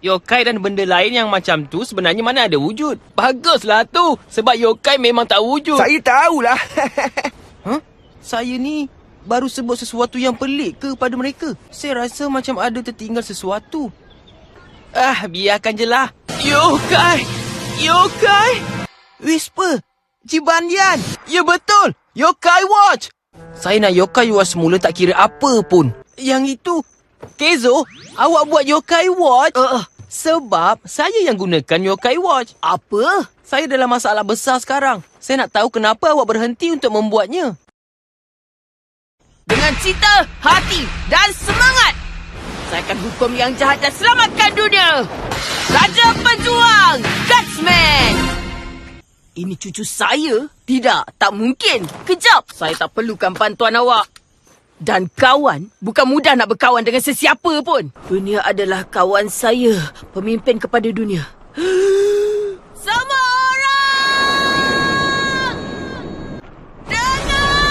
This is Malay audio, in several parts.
Yokai dan benda lain yang macam tu sebenarnya mana ada wujud. Baguslah tu. Sebab yokai memang tak wujud. Saya tahulah. Saya ni baru sebut sesuatu yang pelik ke pada mereka? Saya rasa macam ada tertinggal sesuatu. Biarkan je lah. Yokai! Yokai! Whisper! Cibandian! Ya betul! Yokai Watch! Saya nak Yokai Watch semula tak kira apa pun. Yang itu... Kezo, awak buat Yokai Watch? Sebab saya yang gunakan Yokai Watch. Apa? Saya dalam masalah besar sekarang. Saya nak tahu kenapa awak berhenti untuk membuatnya. Dengan cita, hati dan semangat, saya akan hukum yang jahat dan selamatkan dunia. Raja Pejuang, Gutsman. Ini cucu saya? Tidak, tak mungkin. Kejap, saya tak perlukan bantuan awak. Dan kawan, bukan mudah nak berkawan dengan sesiapa pun. Dunia adalah kawan saya, pemimpin kepada dunia. Semua orang! Dengar!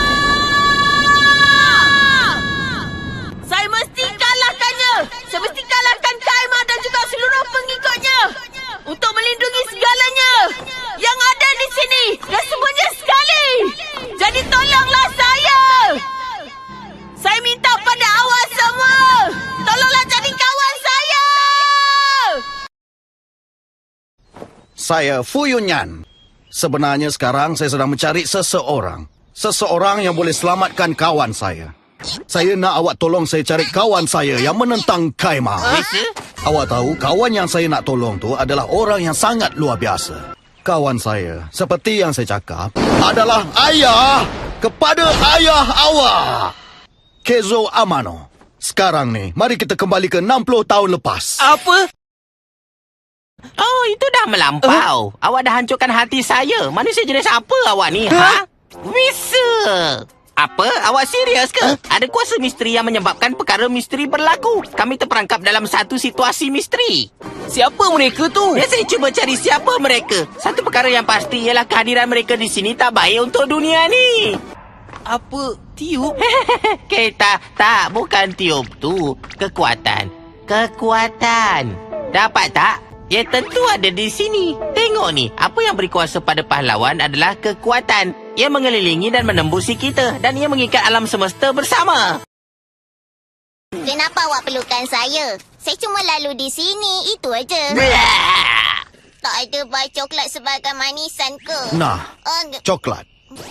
Saya mesti kalahkannya. Saya mesti kalahkan Kaima dan juga seluruh pengikutnya. Untuk melindungi segalanya yang ada di sini dan semuanya sekali. Jadi tolonglah saya. Saya minta pada awak semua. Tolonglah jadi kawan saya. Saya Fu Yunyan. Sebenarnya sekarang saya sedang mencari seseorang. Seseorang yang boleh selamatkan kawan saya. Saya nak awak tolong saya cari kawan saya yang menentang Kaima. Awak tahu, kawan yang saya nak tolong tu adalah orang yang sangat luar biasa. Kawan saya, seperti yang saya cakap, adalah ayah kepada ayah awak. Kezo Amano. Sekarang ni, mari kita kembali ke 60 tahun lepas. Apa? Oh, itu dah melampau. Awak dah hancurkan hati saya. Manusia jenis apa awak ni, ha? Bisa. Apa? Awak serius ke? Ada kuasa misteri yang menyebabkan perkara misteri berlaku. Kami terperangkap dalam satu situasi misteri. Siapa mereka tu? Saya cuba cari siapa mereka. Satu perkara yang pasti ialah kehadiran mereka di sini tak baik untuk dunia ni. Apa? Tiup? Tak, bukan tiup tu. Kekuatan. Dapat tak? Ya tentu ada di sini. Tengok ni, apa yang beri kuasa pada pahlawan adalah kekuatan. Ia mengelilingi dan menembusi kita. Dan ia mengikat alam semesta bersama. Kenapa awak perlukan saya? Saya cuma lalu di sini, itu aja. Tak ada bar coklat sebagai manisan ke? Nah, coklat.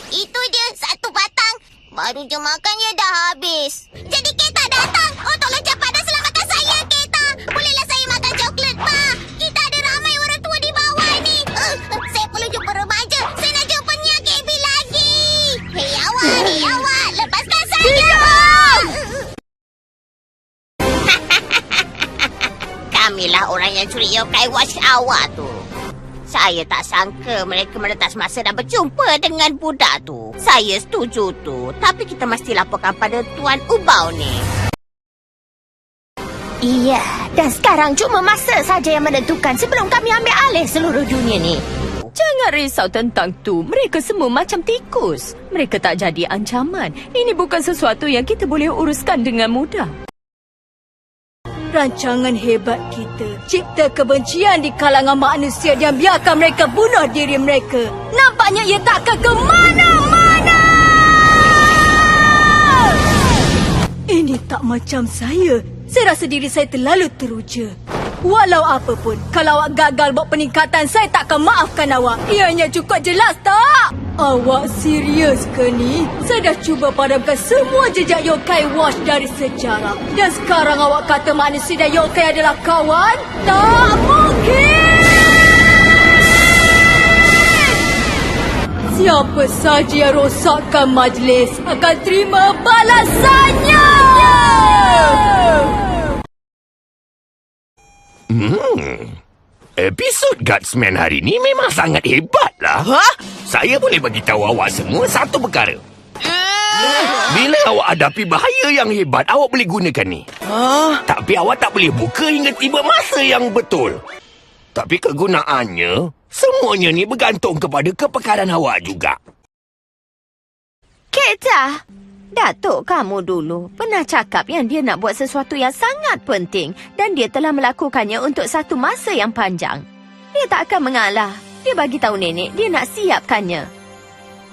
Itu dia, satu batang. Baru je makan, ya dah habis. Jadi Keta datang. Oh, tolong cepat dan selamatkan saya, Keta. Bolehlah saya makan coklat, Pak? Kita ada ramai orang tua di bawah ni. Saya perlu jumpa remaja. Saya nak jumpa Nya KB lagi. Hei awak, lepaskan saya. Kamilah orang yang curi Yokai Watch awak tu. Saya tak sangka mereka meretas masa dan berjumpa dengan budak tu. Saya setuju tu. Tapi kita mesti laporkan pada Tuan Ubau ni. Iya, dan sekarang cuma masa saja yang menentukan sebelum kami ambil alih seluruh dunia ni. Jangan risau tentang tu. Mereka semua macam tikus. Mereka tak jadi ancaman. Ini bukan sesuatu yang kita boleh uruskan dengan mudah. Rancangan hebat kita cipta kebencian di kalangan manusia dan biarkan mereka bunuh diri mereka. Nampaknya ia takkan ke mana-mana. Ini tak macam saya. Saya rasa diri saya terlalu teruja. Walau apapun, kalau awak gagal buat peningkatan, saya takkan maafkan awak. Ianya cukup jelas tak? Awak serius ke ni? Saya dah cuba padamkan semua jejak Yokai Watch dari sejarah. Dan sekarang awak kata manusia dan Yokai adalah kawan? Tak mungkin! Siapa saja yang rosakkan majlis akan terima balasannya! Episod Gutsman hari ni memang sangat hebat lah. Saya boleh bagi tahu awak semua satu perkara. Bila awak hadapi bahaya yang hebat, awak boleh gunakan ni. Tapi awak tak boleh buka hingga tiba masa yang betul. Tapi kegunaannya, semuanya ni bergantung kepada kepekaran awak juga. Keta, Datuk kamu dulu pernah cakap yang dia nak buat sesuatu yang sangat penting dan dia telah melakukannya untuk satu masa yang panjang. Dia tak akan mengalah. Dia bagi tahu nenek dia nak siapkannya.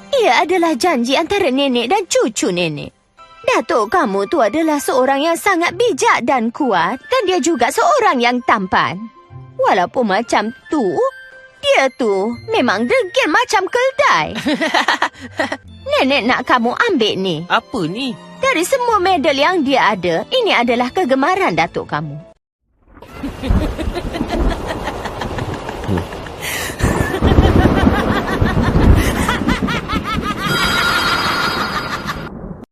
Ia adalah janji antara nenek dan cucu nenek. Datuk kamu tu adalah seorang yang sangat bijak dan kuat dan dia juga seorang yang tampan. Walaupun macam tu, dia tu memang degil macam keldai. Nenek nak kamu ambil ni. Apa ni? Dari semua medal yang dia ada, ini adalah kegemaran datuk kamu.